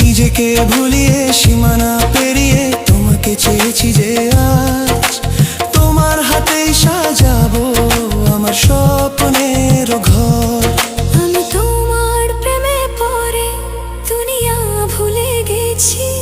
নিজেকে ভুলিয়ে সীমানা পেরিয়ে তোমাকে চেয়েছি যে আজ তোমার হাতেই সাজাবো আমার স্বপ্নের ঘর। আমি তোমার প্রেমে পড়ে দুনিয়া ভুলে গেছি।